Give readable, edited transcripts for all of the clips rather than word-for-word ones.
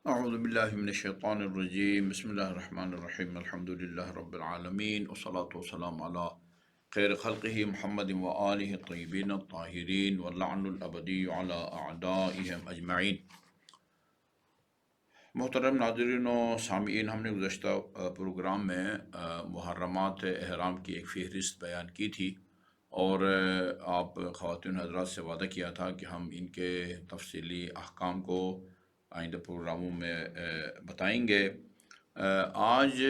اعوذ باللہ من الشیطان الرجیم، بسم اللہ الرحمن الرحیم، الحمد للہ رب العالمین، والصلاة والسلام علی خیر خلقہ محمد وآلہ الطیبین الطاہرین، واللعن الابدی علی اعدائہم اجمعین۔ محترم ناظرین و سامعین، ہم نے گزشتہ پروگرام میں محرمات احرام کی ایک فہرست بیان کی تھی، اور آپ خواتین حضرات سے وعدہ کیا تھا کہ ہم ان کے تفصیلی احکام کو آئندہ پروگراموں میں بتائیں گے۔ آج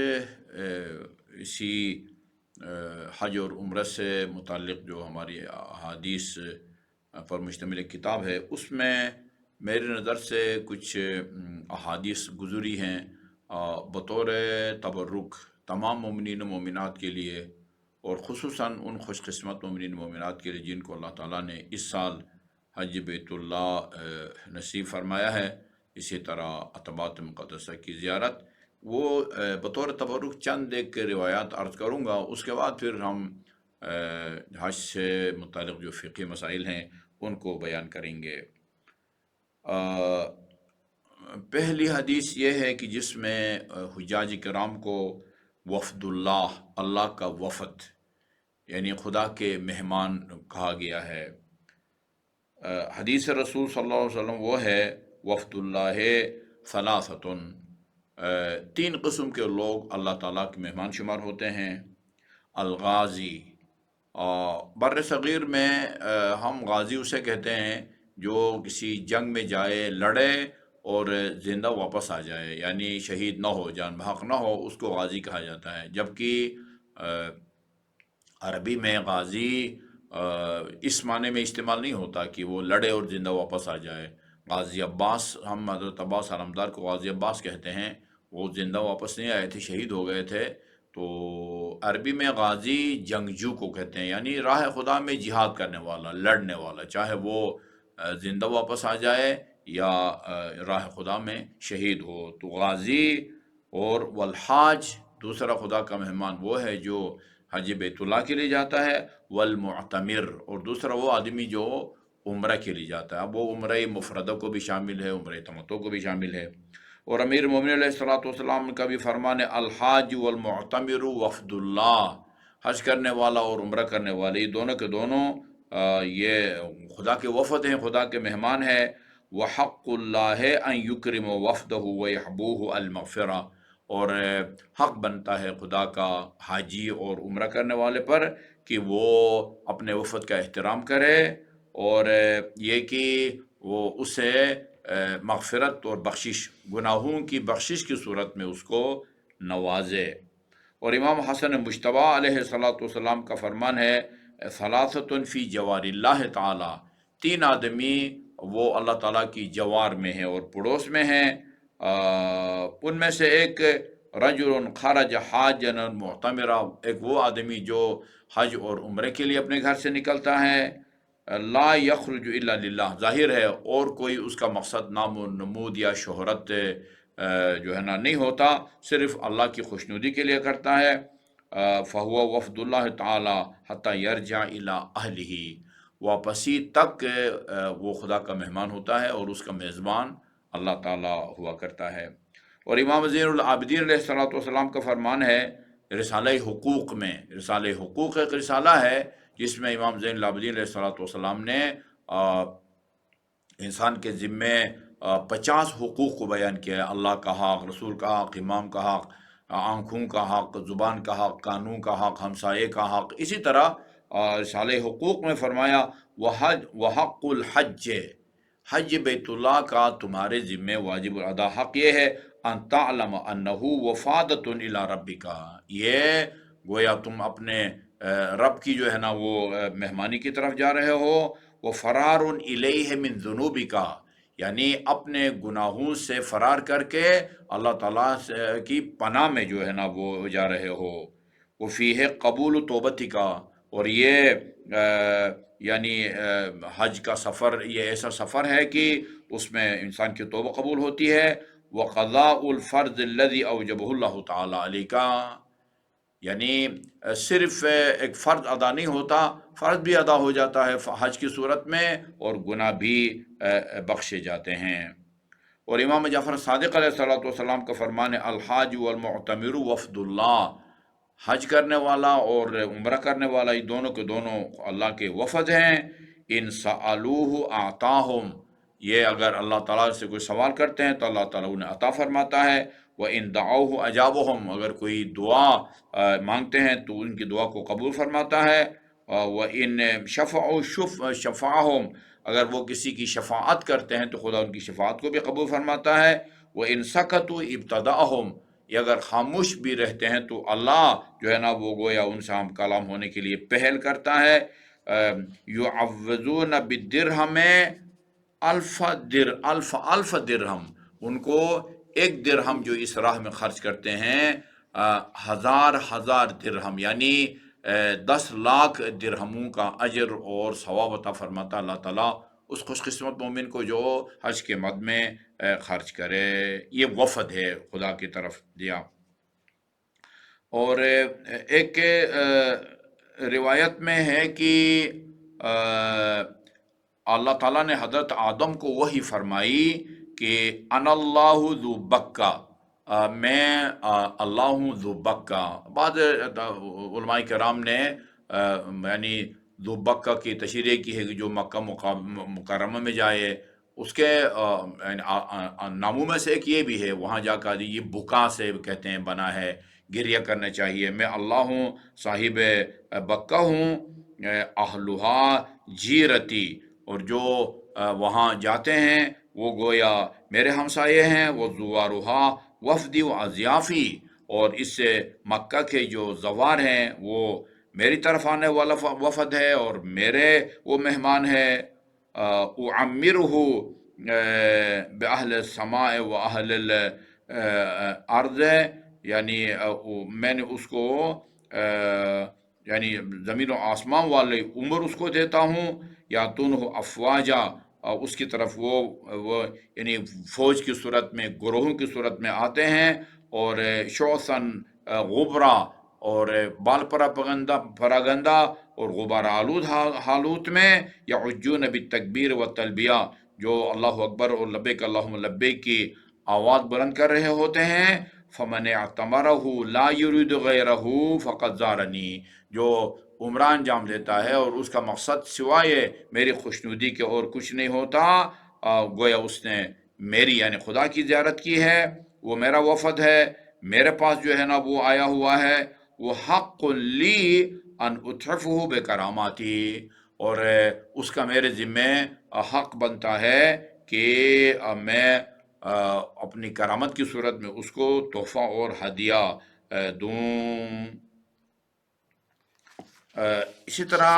اسی حج اور عمرہ سے متعلق جو ہماری احادیث پر مشتمل ایک کتاب ہے، اس میں میری نظر سے کچھ احادیث گزری ہیں بطور تبرک تمام مومنین و مومنات کے لیے، اور خصوصاً ان خوش قسمت مومنین و مومنات کے لیے جن کو اللہ تعالیٰ نے اس سال حج بیت اللہ نصیب فرمایا ہے، اسی طرح عتبات مقدسہ کی زیارت۔ وہ بطور تبرک چند ایک روایات عرض کروں گا، اس کے بعد پھر ہم حج سے متعلق جو فقہی مسائل ہیں ان کو بیان کریں گے۔ پہلی حدیث یہ ہے کہ جس میں حجاج کرام کو وفد اللہ، اللہ کا وفد یعنی خدا کے مہمان کہا گیا ہے۔ حدیث رسول صلی اللہ علیہ وسلم وہ ہے، وفد اللہ ثلاثۃ، تین قسم کے لوگ اللہ تعالیٰ کے مہمان شمار ہوتے ہیں۔ الغازی، بر صغیر میں ہم غازی اسے کہتے ہیں جو کسی جنگ میں جائے، لڑے اور زندہ واپس آ جائے، یعنی شہید نہ ہو، جان بحق نہ ہو، اس کو غازی کہا جاتا ہے۔ جبکہ عربی میں غازی اس معنی میں استعمال نہیں ہوتا کہ وہ لڑے اور زندہ واپس آ جائے۔ غازی عباس، ہم حضرت عباس علمدار کو غازی عباس کہتے ہیں، وہ زندہ واپس نہیں آئے تھے، شہید ہو گئے تھے۔ تو عربی میں غازی جنگجو کو کہتے ہیں، یعنی راہ خدا میں جہاد کرنے والا، لڑنے والا، چاہے وہ زندہ واپس آ جائے یا راہ خدا میں شہید ہو۔ تو غازی اور والحاج، دوسرا خدا کا مہمان وہ ہے جو حج بیت اللہ کے لیے جاتا ہے، والمعتمر، اور دوسرا وہ آدمی جو عمرہ کے لیے جاتا ہے۔ اب وہ عمرہ مفردہ کو بھی شامل ہے، عمرہ تمتع کو بھی شامل ہے۔ اور امیر مومنین علیہ الصلوۃ والسلام کا بھی فرمان ہے، الحاج والمعتمر وفد اللہ، حج کرنے والا اور عمرہ کرنے والے، یہ دونوں کے دونوں یہ خدا کے وفد ہیں، خدا کے مہمان ہیں۔ وحق اللہ ان یکرم وفدہ ویحبوہ المغفرہ، اور حق بنتا ہے خدا کا حاجی اور عمرہ کرنے والے پر کہ وہ اپنے وفد کا احترام کرے، اور یہ کہ وہ اسے مغفرت اور بخشش، گناہوں کی بخشش کی صورت میں اس کو نوازے۔ اور امام حسن مجتبیٰ علیہ السلام کا فرمان ہے، ثلاثۃ فی جوار اللہ تعالی، تین آدمی وہ اللہ تعالیٰ کی جوار میں ہیں اور پڑوس میں ہیں۔ ان میں سے ایک رجل خرج حاجا معتمرا، ایک وہ آدمی جو حج اور عمرے کے لیے اپنے گھر سے نکلتا ہے، لا یخرج الا للہ، ظاہر ہے اور کوئی اس کا مقصد نام و نمود یا شہرت جو ہے نا نہیں ہوتا، صرف اللہ کی خوشنودی کے لیے کرتا ہے۔ فہو وفد اللہ تعالی حتی یرجع الی اہلہ، واپسی تک وہ خدا کا مہمان ہوتا ہے اور اس کا میزبان اللہ تعالی ہوا کرتا ہے۔ اور امام زین العابدین علیہ السلام کا فرمان ہے رسالہ حقوق میں، رسالہ حقوق ایک رسالہ ہے جس میں امام زین العابدین علیہ السلام نے انسان کے ذمے 50 حقوق کو بیان کیا ہے، اللہ کا حق، رسول کا حق، امام کا حق، آنکھوں کا حق، زبان کا حق، کانوں کا حق، ہمسائے کا حق۔ اسی طرح رسالہ حقوق میں فرمایا وحق الحج، حج بیت اللہ کا تمہارے ذمے واجب الادا حق یہ ہے، ان تعلم انہ وفادۃ الی ربک، یہ گویا تم اپنے رب کی جو ہے نا وہ مہمانی کی طرف جا رہے ہو، وہ فرار الیہ من ذنوبک، یعنی اپنے گناہوں سے فرار کر کے اللہ تعالیٰ کی پناہ میں جو ہے نا وہ جا رہے ہو۔ وہ فیہ قبول توبتک، اور یہ یعنی حج کا سفر یہ ایسا سفر ہے کہ اس میں انسان کی توبہ قبول ہوتی ہے۔ وقضاء الفرض الذی اوجبہ اللہ تعالی علیک، یعنی صرف ایک فرض ادا نہیں ہوتا، فرض بھی ادا ہو جاتا ہے حج کی صورت میں، اور گناہ بھی بخشے جاتے ہیں۔ اور امام جعفر صادق علیہ الصلوۃ والسلام کا فرمان ہے الحاج والمعتمر وفد اللہ، حج کرنے والا اور عمرہ کرنے والا یہ دونوں کے دونوں اللہ کے وفد ہیں۔ ان سألوہ اعطاہم، یہ اگر اللہ تعالیٰ سے کوئی سوال کرتے ہیں تو اللہ تعالیٰ انہیں عطا فرماتا ہے۔ وَإِن دعوہ اجابہم، اگر کوئی دعا مانگتے ہیں تو ان کی دعا کو قبول فرماتا ہے۔ وَإِن شفعوا شفعہم، اگر وہ کسی کی شفاعت کرتے ہیں تو خدا ان کی شفاعت کو بھی قبول فرماتا ہے۔ وَإِن سَكَتُوا ابتدأہم، یہ اگر خاموش بھی رہتے ہیں تو اللہ جو ہے نا وہ گویا ان سے ہم کلام ہونے کے لیے پہل کرتا ہے۔ یعوذون بالدرہم الف درہم، ان کو ایک درہم جو اس راہ میں خرچ کرتے ہیں ہزار درہم، یعنی 10 لاکھ درہموں کا اجر اور ثواب عطا فرماتا اللہ تعالیٰ اس خوش قسمت مومن کو جو حج کے مد میں خرچ کرے۔ یہ وفد ہے خدا کی طرف دیا۔ اور ایک روایت میں ہے کہ اللہ تعالیٰ نے حضرت آدم کو وحی فرمائی کہ انا اللہ ذو بکہ، میں اللہ ہوں ذو بکہ۔ بعض علماء کرام نے یعنی ذو بکہ کی تشریح کی ہے کہ جو مکہ مکرمہ میں جائے اس کے ناموں میں سے ایک یہ بھی ہے، وہاں جا کر یہ بکا سے کہتے ہیں بنا ہے، گریہ کرنا چاہیے۔ میں اللہ ہوں صاحب بکہ ہوں، اہلہا جیرتی، اور جو وہاں جاتے ہیں وہ گویا میرے ہمسائے ہیں۔ وہ زوارہا وفدی و اضیافی، اور اس سے مکہ کے جو زوار ہیں وہ میری طرف آنے والا وفد ہے اور میرے وہ مہمان ہے۔ اعمرہ باہل السماء و اہل الارض، یعنی میں نے اس کو یعنی زمین و آسمان والے عمر اس کو دیتا ہوں۔ یا تنہ افواجا، اس کی طرف وہ یعنی فوج کی صورت میں، گروہوں کی صورت میں آتے ہیں، اور شوثن غبرا، اور بال پراگندہ اور غبار آلود حالوت میں، یا عجون بالتکبیر و تلبیہ، جو اللہ اکبر اور لبیک اللہم لبیک کی آواز بلند کر رہے ہوتے ہیں۔ فمن اعتمرہ لا یرید غیرہ فقد زارنی، جو عمرہ انجام دیتا ہے اور اس کا مقصد سوائے میری خوشنودی کے اور کچھ نہیں ہوتا، گویا اس نے میری یعنی خدا کی زیارت کی ہے، وہ میرا وفد ہے، میرے پاس جو ہے نا وہ آیا ہوا ہے۔ وہ حق لی ان اتحفہ بکراماتی، اور اس کا میرے ذمے حق بنتا ہے کہ میں اپنی کرامت کی صورت میں اس کو تحفہ اور ہدیہ دوں۔ اسی طرح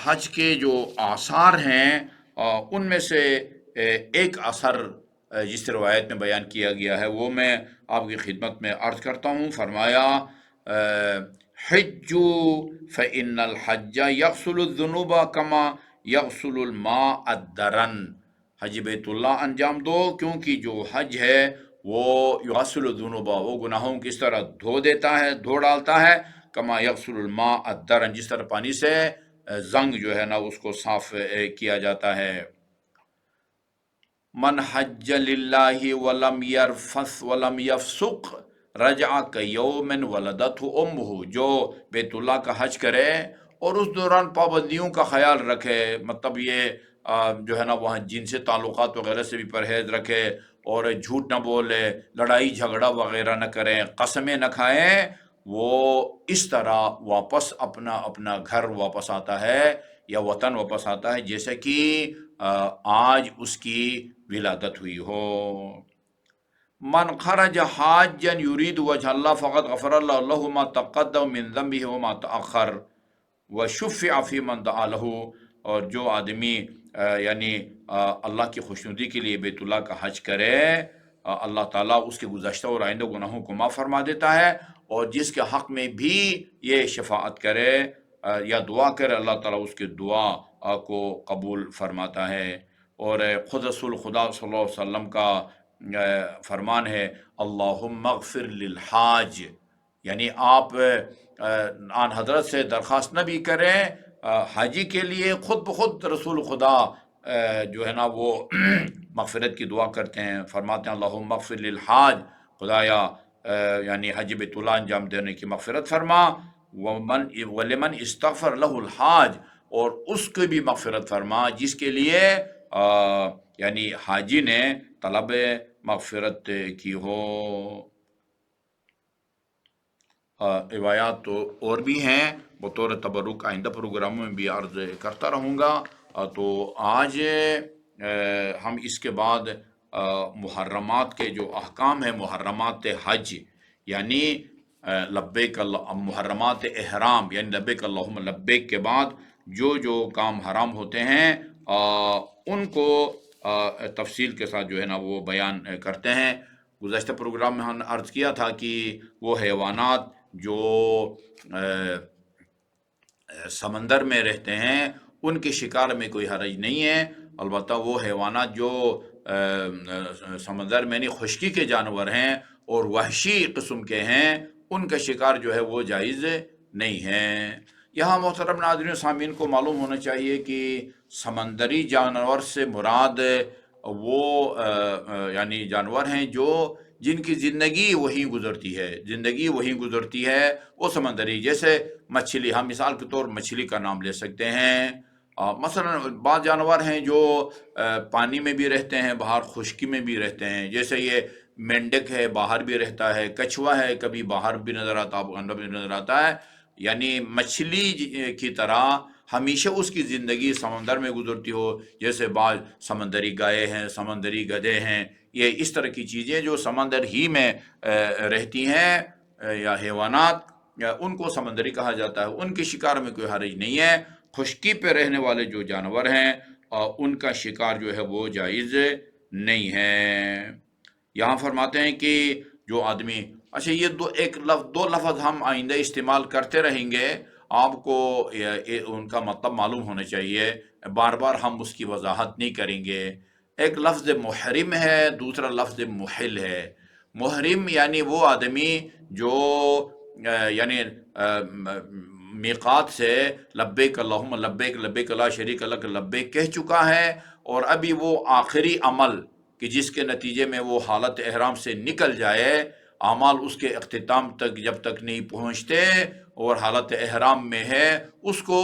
حج کے جو آثار ہیں ان میں سے ایک اثر جس روایت میں بیان کیا گیا ہے وہ میں آپ کی خدمت میں عرض کرتا ہوں۔ فرمایا حجو فإن الحج یغسل الذنوب کما یغسل الماء الدرن، حج بیت اللہ انجام دو کیونکہ جو حج ہے وہ یغسل الذنوب، وہ گناہوں کی طرح دھو دیتا ہے، دھو ڈالتا ہے، کما یغسل الماء الدرن، جس طرح پانی سے زنگ جو ہے نا اس کو صاف کیا جاتا ہے۔ من حج للہ ولم یرفث ولم یفسق رجع کیوم ولدتہ امہ، جو بیت اللہ کا حج کرے اور اس دوران پابندیوں کا خیال رکھے، مطلب یہ جو ہے نا وہاں جن سے تعلقات وغیرہ سے بھی پرہیز رکھے، اور جھوٹ نہ بولے، لڑائی جھگڑا وغیرہ نہ کریں، قسمیں نہ کھائیں، وہ اس طرح واپس اپنا گھر واپس آتا ہے یا وطن واپس آتا ہے جیسے کہ آج اس کی ولادت ہوئی ہو۔ من خرج حاجا یرید وجہ اللہ فقد غفر اللہ له ما تقدم من ذنبه وما تأخر وشفع فی من دعا له، اور جو آدمی یعنی اللہ کی خوشنودی کے لیے بیت اللہ کا حج کرے، اللہ تعالیٰ اس کے گزشتہ اور آئندہ گناہوں کو معاف فرما دیتا ہے، اور جس کے حق میں بھی یہ شفاعت کرے یا دعا کرے اللہ تعالیٰ اس کی دعا کو قبول فرماتا ہے۔ اور خود رسول خدا صلی اللہ علیہ وسلم کا فرمان ہے اللہم اغفر للحاج، یعنی آپ آن حضرت سے درخواست نہ بھی کریں حاجی کے لیے، خود بخود رسول خدا جو ہے نا وہ مغفرت کی دعا کرتے ہیں، فرماتے ہیں اللہم اغفر للحاج، خدایا یعنی حج بیت اللہ انجام دینے کی مغفرت فرما، ومن ولمن استغفر لہ الحاج، اور اس کو بھی مغفرت فرما جس کے لیے یعنی حاجی نے طلب مغفرت کی ہو۔ روایات تو اور بھی ہیں، بطور تبرک آئندہ پروگراموں میں بھی عرض کرتا رہوں گا۔ تو آج ہم اس کے بعد محرمات کے جو احکام ہیں، محرمات حج یعنی لبیک محرمات احرام یعنی لبیک اللہم لبیک کے بعد جو کام حرام ہوتے ہیں ان کو تفصیل کے ساتھ جو ہے نا وہ بیان کرتے ہیں۔ گزشتہ پروگرام میں ہم نے عرض کیا تھا کہ وہ حیوانات جو سمندر میں رہتے ہیں ان کے شکار میں کوئی حرج نہیں ہے، البتہ وہ حیوانات جو سمندر میں نہیں خشکی کے جانور ہیں اور وحشی قسم کے ہیں ان کا شکار جو ہے وہ جائز نہیں ہے۔ یہاں محترم ناظرین و سامعین کو معلوم ہونا چاہیے کہ سمندری جانور سے مراد وہ یعنی جانور ہیں جن کی زندگی وہیں گزرتی ہے وہ سمندری، جیسے مچھلی، ہم مثال کے طور مچھلی کا نام لے سکتے ہیں۔ مثلا بعض جانور ہیں جو پانی میں بھی رہتے ہیں، باہر خشکی میں بھی رہتے ہیں، جیسے یہ مینڈک ہے، باہر بھی رہتا ہے، کچھوا ہے، کبھی باہر بھی نظر آتا ہے، اندر بھی نظر آتا ہے۔ یعنی مچھلی کی طرح ہمیشہ اس کی زندگی سمندر میں گزرتی ہو، جیسے بعض سمندری گائے ہیں، سمندری گدھے ہیں، یہ اس طرح کی چیزیں جو سمندر ہی میں رہتی ہیں یا حیوانات، ان کو سمندری کہا جاتا ہے، ان کے شکار میں کوئی حرج نہیں ہے۔ خشکی پہ رہنے والے جو جانور ہیں ان کا شکار جو ہے وہ جائز نہیں ہے۔ یہاں فرماتے ہیں کہ جو آدمی، اچھا یہ دو لفظ ہم آئندہ استعمال کرتے رہیں گے، آپ کو ان کا مطلب معلوم ہونا چاہیے، بار بار ہم اس کی وضاحت نہیں کریں گے۔ ایک لفظ محرم ہے، دوسرا لفظ محل ہے۔ محرم یعنی وہ آدمی جو یعنی میقات سے لبیک اللہم لبیک لبیک لا شریک لک لبیک کہہ چکا ہے، اور ابھی وہ آخری عمل کہ جس کے نتیجے میں وہ حالت احرام سے نکل جائے، اعمال اس کے اختتام تک جب تک نہیں پہنچتے اور حالت احرام میں ہے، اس کو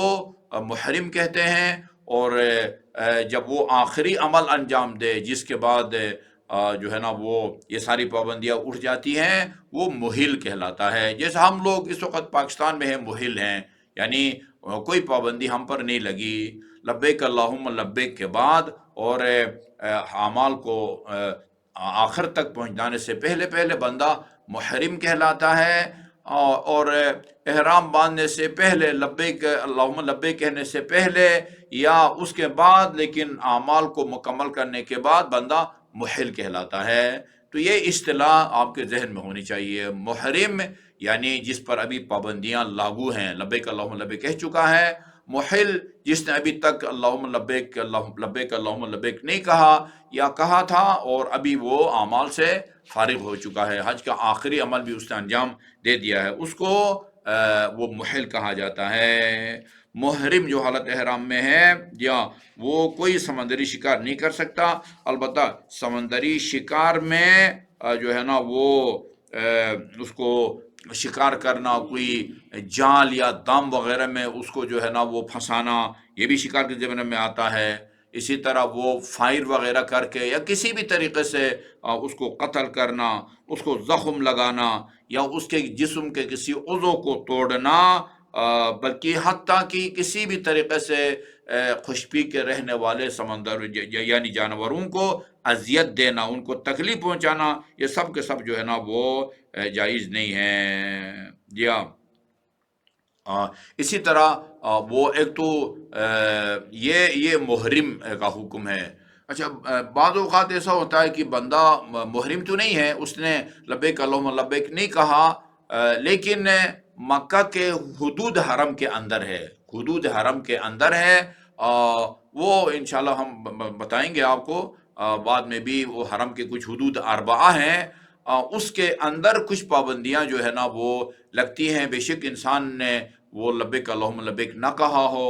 محرم کہتے ہیں۔ اور جب وہ آخری عمل انجام دے جس کے بعد جو ہے نا وہ یہ ساری پابندیاں اٹھ جاتی ہیں، وہ محل کہلاتا ہے۔ جیسے ہم لوگ اس وقت پاکستان میں ہیں، محل ہیں، یعنی کوئی پابندی ہم پر نہیں لگی، لبیک اللہم لبیک کے بعد اور اعمال کو آخر تک پہنچانے سے پہلے بندہ محرم کہلاتا ہے، اور احرام باندھنے سے پہلے لبیک اللہم لبیک کہنے سے پہلے یا اس کے بعد، لیکن اعمال کو مکمل کرنے کے بعد بندہ محل کہلاتا ہے۔ تو یہ اصطلاح آپ کے ذہن میں ہونی چاہیے۔ محرم یعنی جس پر ابھی پابندیاں لاگو ہیں، لبیک اللہم لبیک کہہ چکا ہے۔ محل جس نے ابھی تک اللہم لبیک لبیک اللہم لبیک نہیں کہا یا کہا تھا اور ابھی وہ اعمال سے فارغ ہو چکا ہے، حج کا آخری عمل بھی اس نے انجام دے دیا ہے، اس کو وہ محل کہا جاتا ہے۔ محرم جو حالت احرام میں ہے یا وہ کوئی سمندری شکار نہیں کر سکتا، البتہ سمندری شکار میں جو ہے نا وہ اس کو شکار کرنا، کوئی جال یا دام وغیرہ میں اس کو جو ہے نا وہ پھنسانا، یہ بھی شکار کے ضمن میں آتا ہے۔ اسی طرح وہ فائر وغیرہ کر کے یا کسی بھی طریقے سے اس کو قتل کرنا، اس کو زخم لگانا یا اس کے جسم کے کسی عضو کو توڑنا، بلکہ حتیٰ کہ کسی بھی طریقے سے خشکی کے رہنے والے سمندر یعنی جانوروں کو اذیت دینا، ان کو تکلیف پہنچانا، یہ سب کے سب جو ہے نا وہ جائز نہیں ہے۔ جی ہاں، اسی طرح وہ ایک تو یہ محرم کا حکم ہے۔ اچھا، بعض اوقات ایسا ہوتا ہے کہ بندہ محرم تو نہیں ہے، اس نے لبیک اللہم لبیک نہیں کہا، لیکن مکہ کے حدود حرم کے اندر ہے، حدود حرم کے اندر ہے، وہ انشاءاللہ ہم بتائیں گے آپ کو بعد میں بھی، وہ حرم کے کچھ حدود اربعہ ہیں، اس کے اندر کچھ پابندیاں جو ہے نا وہ لگتی ہیں۔ بے شک انسان نے وہ لبیک اللہم لبیک نہ کہا ہو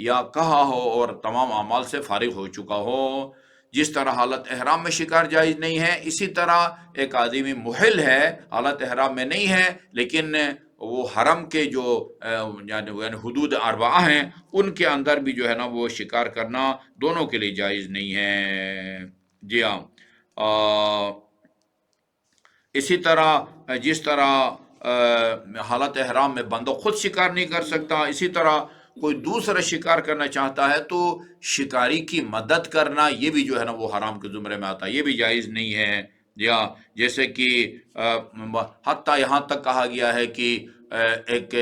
یا کہا ہو اور تمام اعمال سے فارغ ہو چکا ہو۔ جس طرح حالت احرام میں شکار جائز نہیں ہے، اسی طرح ایک آدمی محل ہے، حالت احرام میں نہیں ہے، لیکن وہ حرم کے جو یعنی حدود اربعہ ہیں ان کے اندر بھی جو ہے نا وہ شکار کرنا دونوں کے لیے جائز نہیں ہے۔ جی ہاں، اسی طرح جس طرح حالت احرام میں بندہ خود شکار نہیں کر سکتا، اسی طرح کوئی دوسرا شکار کرنا چاہتا ہے تو شکاری کی مدد کرنا یہ بھی جو ہے نا وہ حرام کے زمرے میں آتا ہے، یہ بھی جائز نہیں ہے۔ یا جیسے کہ حتیٰ یہاں تک کہا گیا ہے کہ ایک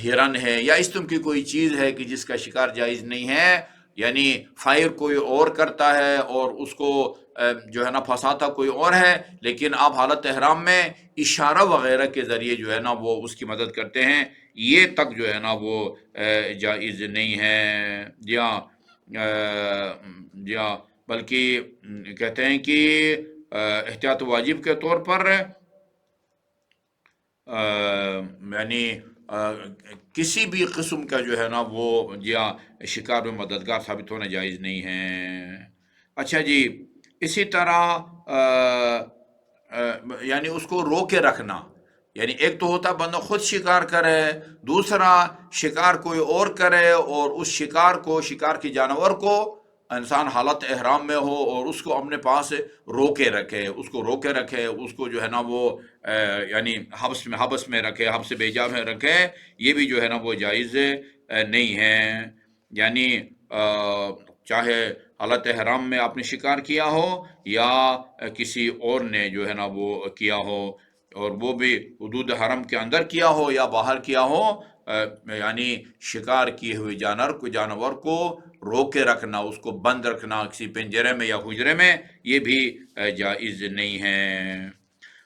ہرن ہے یا اس طرح کی کوئی چیز ہے کہ جس کا شکار جائز نہیں ہے، یعنی فائر کوئی اور کرتا ہے اور اس کو جو ہے نا پھنساتا کوئی اور ہے، لیکن آپ حالت احرام میں اشارہ وغیرہ کے ذریعے جو ہے نا وہ اس کی مدد کرتے ہیں، یہ تک جو ہے نا وہ جائز نہیں ہے۔ جی ہاں، بلکہ کہتے ہیں کہ احتیاط واجب کے طور پر یعنی کسی بھی قسم کا جو ہے نا وہ یا شکار میں مددگار ثابت ہونا جائز نہیں ہے۔ اچھا جی، اسی طرح یعنی اس کو رو کے رکھنا، یعنی ایک تو ہوتا بندہ خود شکار کرے، دوسرا شکار کوئی اور کرے اور اس شکار کے جانور کو انسان حالت احرام میں ہو اور اس کو اپنے پاس رو کے رکھے، اس کو جو ہے نا وہ یعنی حبس میں رکھے، حبس بیجا میں رکھے، یہ بھی جو ہے نا وہ جائز نہیں ہے۔ یعنی چاہے حالت احرام میں آپ نے شکار کیا ہو یا کسی اور نے جو ہے نا وہ کیا ہو، اور وہ بھی حدود حرم کے اندر کیا ہو یا باہر کیا ہو، یعنی شکار کیے ہوئے جانور کو رو کے رکھنا، اس کو بند رکھنا کسی پنجرے میں یا حجرے میں، یہ بھی جائز نہیں ہے۔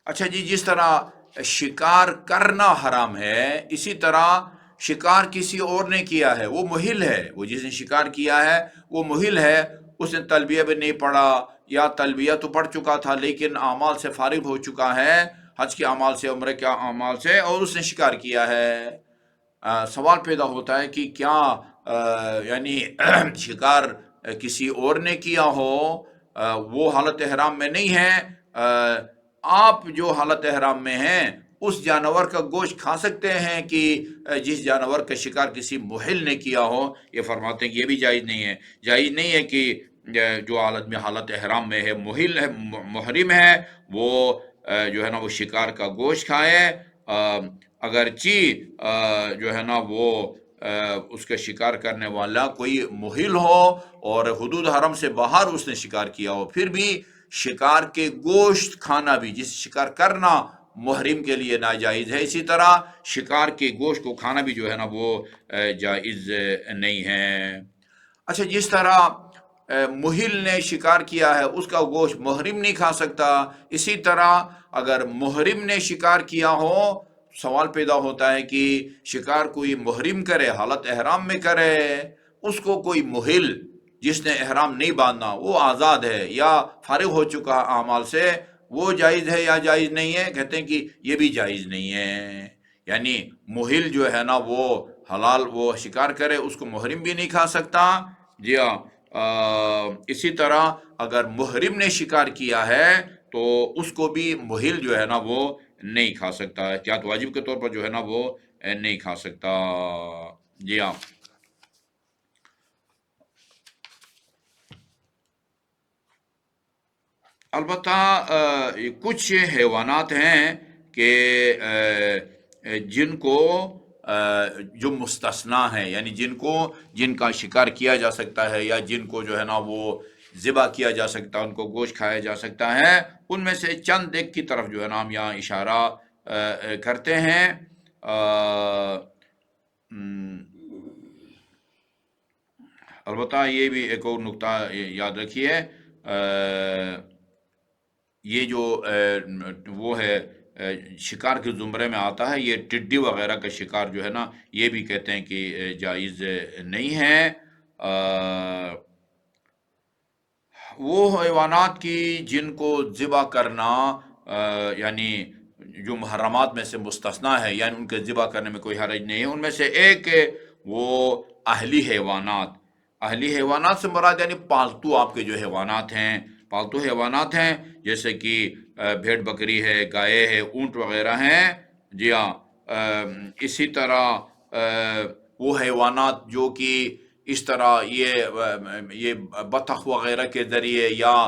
اچھا جی، جس طرح شکار کرنا حرام ہے، اسی طرح شکار کسی اور نے کیا ہے، وہ محل ہے، وہ جس نے شکار کیا ہے وہ محل ہے، اس نے تلبیہ بھی نہیں پڑھا یا تلبیہ تو پڑھ چکا تھا لیکن اعمال سے فارغ ہو چکا ہے، حج کے اعمال سے، عمرے کے اعمال سے، اور اس نے شکار کیا ہے۔ سوال پیدا ہوتا ہے کہ کیا یعنی شکار کسی اور نے کیا ہو، وہ حالت احرام میں نہیں ہے، آپ جو حالت احرام میں ہیں اس جانور کا گوشت کھا سکتے ہیں کہ جس جانور کا شکار کسی محل نے کیا ہو؟ یہ فرماتے ہیں کہ یہ بھی جائز نہیں ہے۔ جائز نہیں ہے کہ جو حالت احرام میں ہے، محل ہے، محرم ہے، وہ جو ہے نا وہ شکار کا گوشت کھائے، اگرچہ جو ہے نا وہ اس کا شکار کرنے والا کوئی محل ہو اور حدود حرم سے باہر اس نے شکار کیا ہو، پھر بھی شکار کے گوشت کھانا بھی، جس شکار کرنا محرم کے لیے ناجائز ہے، اسی طرح شکار کے گوشت کو کھانا بھی جو ہے نا وہ جائز نہیں ہے۔ اچھا، جس طرح محل نے شکار کیا ہے اس کا گوشت محرم نہیں کھا سکتا، اسی طرح اگر محرم نے شکار کیا ہو، سوال پیدا ہوتا ہے کہ شکار کوئی محرم کرے، حالت احرام میں کرے، اس کو کوئی محل جس نے احرام نہیں باندھنا، وہ آزاد ہے یا فارغ ہو چکا اعمال سے، وہ جائز ہے یا جائز نہیں ہے؟ کہتے ہیں کہ یہ بھی جائز نہیں ہے۔ یعنی محل جو ہے نا وہ حلال وہ شکار کرے، اس کو محرم بھی نہیں کھا سکتا۔ جی ہاں، اسی طرح اگر محرم نے شکار کیا ہے تو اس کو بھی محل جو ہے نا وہ نہیں کھا سکتا، احتیاط واجب کے طور پر جو ہے نا وہ نہیں کھا سکتا۔ جی ہاں، البتہ کچھ حیوانات ہیں کہ جن کو جو مستثنا ہے، یعنی جن کا شکار کیا جا سکتا ہے یا جن کو جو ہے نا وہ ذبح کیا جا سکتا ہے، ان کو گوشت کھایا جا سکتا ہے، ان میں سے چند ایک کی طرف جو ہے نا ہم یہاں اشارہ کرتے ہیں۔ البتہ یہ بھی ایک اور نقطہ یاد رکھیے، یہ جو وہ ہے شکار کے زمرے میں آتا ہے، یہ ٹڈی وغیرہ کا شکار جو ہے نا یہ بھی کہتے ہیں کہ جائز نہیں ہے۔ وہ حیوانات کی جن کو ذبح کرنا یعنی جو محرمات میں سے مستثنا ہے، یعنی ان کے ذبح کرنے میں کوئی حرج نہیں ہے، ان میں سے ایک وہ اہلی حیوانات، اہلی حیوانات سے مراد یعنی پالتو آپ کے جو حیوانات ہیں، پالتو حیوانات ہیں جیسے کہ بھیڑ بکری ہے، گائے ہے، اونٹ وغیرہ ہیں، جی ہاں۔ اسی طرح وہ حیوانات جو کہ اس طرح یہ بطخ وغیرہ کے ذریعے یا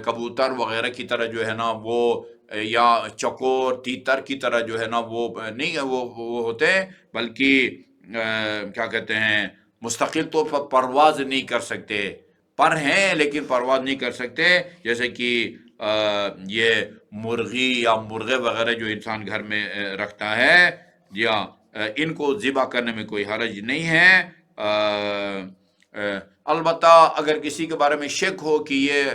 کبوتر وغیرہ کی طرح جو ہے نا وہ، یا چکور تیتر کی طرح جو ہے نا وہ نہیں وہ ہوتے ہیں، بلکہ کیا کہتے ہیں، مستقل طور پر پرواز نہیں کر سکتے، پر ہیں لیکن پرواز نہیں کر سکتے، جیسے کہ یہ مرغی یا مرغے وغیرہ جو انسان گھر میں رکھتا ہے، جی ہاں، ان کو ذبح کرنے میں کوئی حرج نہیں ہے۔ البتہ اگر کسی کے بارے میں شک ہو کہ یہ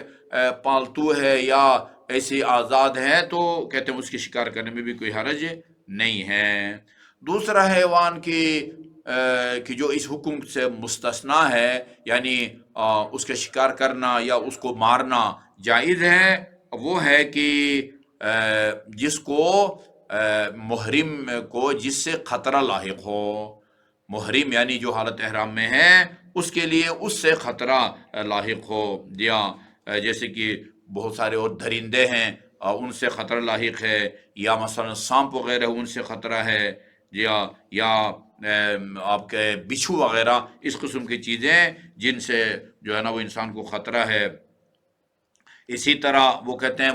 پالتو ہے یا ایسی آزاد ہے تو کہتے ہیں اس کی شکار کرنے میں بھی کوئی حرج نہیں ہے۔ دوسرا حیوان کہ جو اس حکم سے مستثنا ہے، یعنی اس کے شکار کرنا یا اس کو مارنا جائز ہے، وہ ہے کہ جس کو محرم کو جس سے خطرہ لاحق ہو، محرم یعنی جو حالت احرام میں ہے اس کے لیے اس سے خطرہ لاحق ہو، جیسے کہ بہت سارے اور درندے ہیں ان سے خطرہ لاحق ہے، یا مثلا سانپ وغیرہ ان سے خطرہ ہے، یا آپ کے بچھو وغیرہ، اس قسم کی چیزیں جن سے جو ہے نا وہ انسان کو خطرہ ہے۔ اسی طرح وہ کہتے ہیں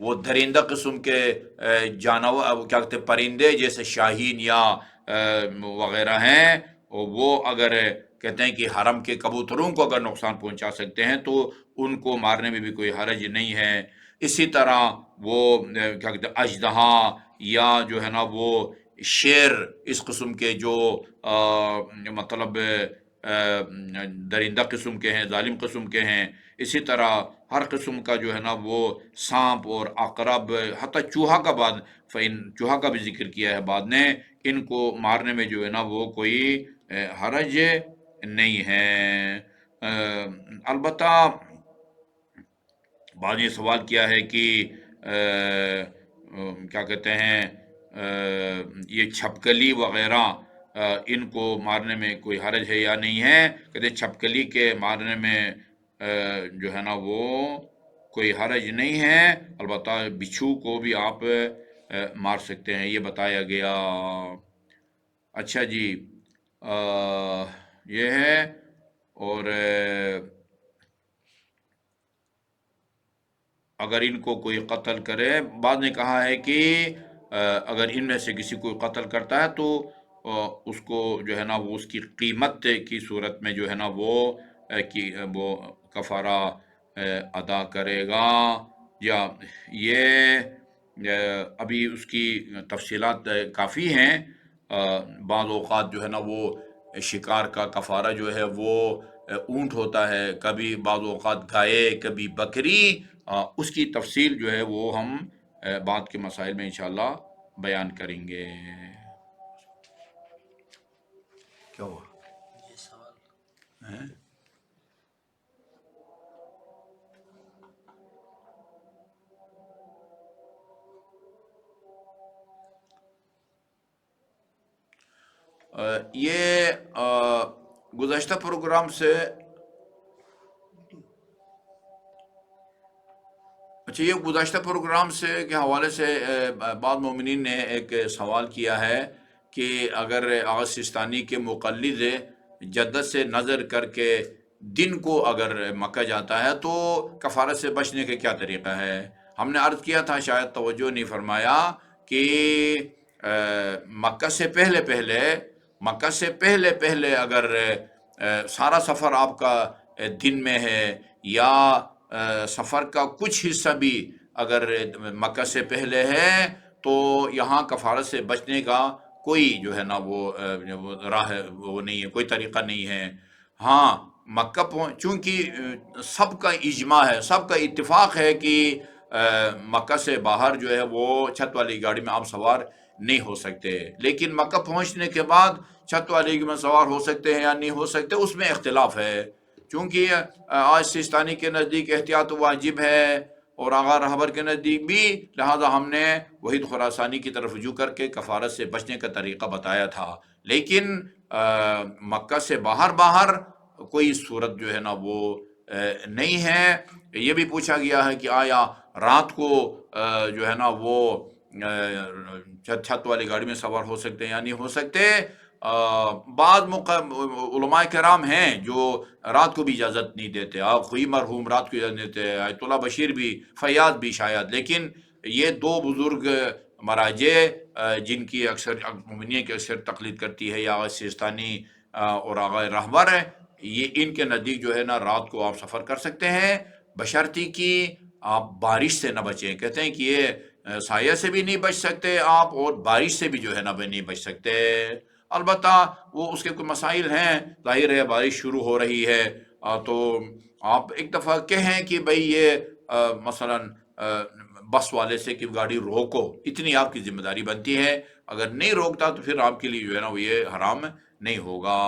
وہ درندہ قسم کے جانور، کیا کہتے ہیں، پرندے جیسے شاہین یا وغیرہ ہیں، وہ اگر کہتے ہیں کہ حرم کے کبوتروں کو اگر نقصان پہنچا سکتے ہیں تو ان کو مارنے میں بھی کوئی حرج نہیں ہے۔ اسی طرح وہ کیا کہتے ہیں، اژدہا یا جو ہے نا وہ شیر، اس قسم کے جو مطلب درندہ قسم کے ہیں، ظالم قسم کے ہیں، اسی طرح ہر قسم کا جو ہے نا وہ سانپ اور عقرب، حتیٰ چوہا کا بھی ذکر کیا ہے بعد نے، ان کو مارنے میں جو ہے نا وہ کوئی حرج نہیں ہے۔ البتہ بعض نے سوال کیا ہے کہ کیا کہتے ہیں، یہ چھپکلی وغیرہ ان کو مارنے میں کوئی حرج ہے یا نہیں ہے؟ کہتے ہیں چھپکلی کے مارنے میں جو ہے نا وہ کوئی حرج نہیں ہے، البتہ بچھو کو بھی آپ مار سکتے ہیں، یہ بتایا گیا۔ اچھا جی، یہ ہے۔ اور اگر ان کو کوئی قتل کرے، بعد نے کہا ہے کہ اگر ان میں سے کسی کو قتل کرتا ہے تو اس کو جو ہے نا وہ اس کی قیمت کی صورت میں جو ہے نا وہ کفارہ ادا کرے گا، یا یہ ابھی اس کی تفصیلات کافی ہیں۔ بعض اوقات جو ہے نا وہ شکار کا کفارہ جو ہے وہ اونٹ ہوتا ہے، کبھی بعض اوقات گائے، کبھی بکری، اس کی تفصیل جو ہے وہ ہم بعد کے مسائل میں انشاءاللہ بیان کریں گے۔ کیا ہوا؟ یہ سوال ہے؟ یہ گزشتہ پروگرام سے، اچھا، یہ گزشتہ پروگرام سے کے حوالے سے بعض مومنین نے ایک سوال کیا ہے کہ اگر آغا سستانی کے مقلد جدت سے نظر کر کے دن کو اگر مکہ جاتا ہے تو کفارت سے بچنے کا کیا طریقہ ہے؟ ہم نے عرض کیا تھا، شاید توجہ نہیں فرمایا، کہ مکہ سے پہلے پہلے اگر سارا سفر آپ کا دن میں ہے، یا سفر کا کچھ حصہ بھی اگر مکہ سے پہلے ہے، تو یہاں کفارت سے بچنے کا کوئی جو ہے نا وہ راہ وہ نہیں ہے، کوئی طریقہ نہیں ہے۔ ہاں، مکہ چونکہ سب کا اجماع ہے، سب کا اتفاق ہے کہ مکہ سے باہر جو ہے وہ چھت والی گاڑی میں آپ سوار نہیں ہو سکتے، لیکن مکہ پہنچنے کے بعد چھت والی گاڑی میں سوار ہو سکتے ہیں یا نہیں ہو سکتے، اس میں اختلاف ہے، چونکہ آج سستانی کے نزدیک احتیاط واجب ہے، اور آغا رہبر کے نزدیک بھی، لہذا ہم نے وحید خراسانی کی طرف رجوع کر کے کفارت سے بچنے کا طریقہ بتایا تھا۔ لیکن مکہ سے باہر کوئی صورت جو ہے نا وہ نہیں ہے۔ یہ بھی پوچھا گیا ہے کہ آیا رات کو جو ہے نا وہ چھت والی گاڑی میں سوار ہو سکتے ہیں یا نہیں ہو سکتے؟ بعض علماء کرام ہیں جو رات کو بھی اجازت نہیں دیتے، آخوی مرحوم رات کو اجازت نہیں دیتے، آیت اللہ بشیر بھی، فیاض بھی شاید، لیکن یہ دو بزرگ مراجع جن کی اکثر مومنین کی اکثر تقلید کرتی ہے، یا آغا سیستانی اور آغا رہبر ہے، یہ ان کے نزدیک جو ہے نا رات کو آپ سفر کر سکتے ہیں، بشرطی کہ آپ بارش سے نہ بچیں۔ کہتے ہیں کہ یہ سایہ سے بھی نہیں بچ سکتے آپ، اور بارش سے بھی جو ہے نا بھی نہیں بچ سکتے۔ البتہ وہ اس کے کوئی مسائل ہیں، ظاہر ہے بارش شروع ہو رہی ہے تو آپ ایک دفعہ کہیں کہ بھئی یہ مثلا بس والے سے کہ گاڑی روکو، اتنی آپ کی ذمہ داری بنتی ہے۔ اگر نہیں روکتا تو پھر آپ کے لیے جو ہے نا وہ یہ حرام نہیں ہوگا۔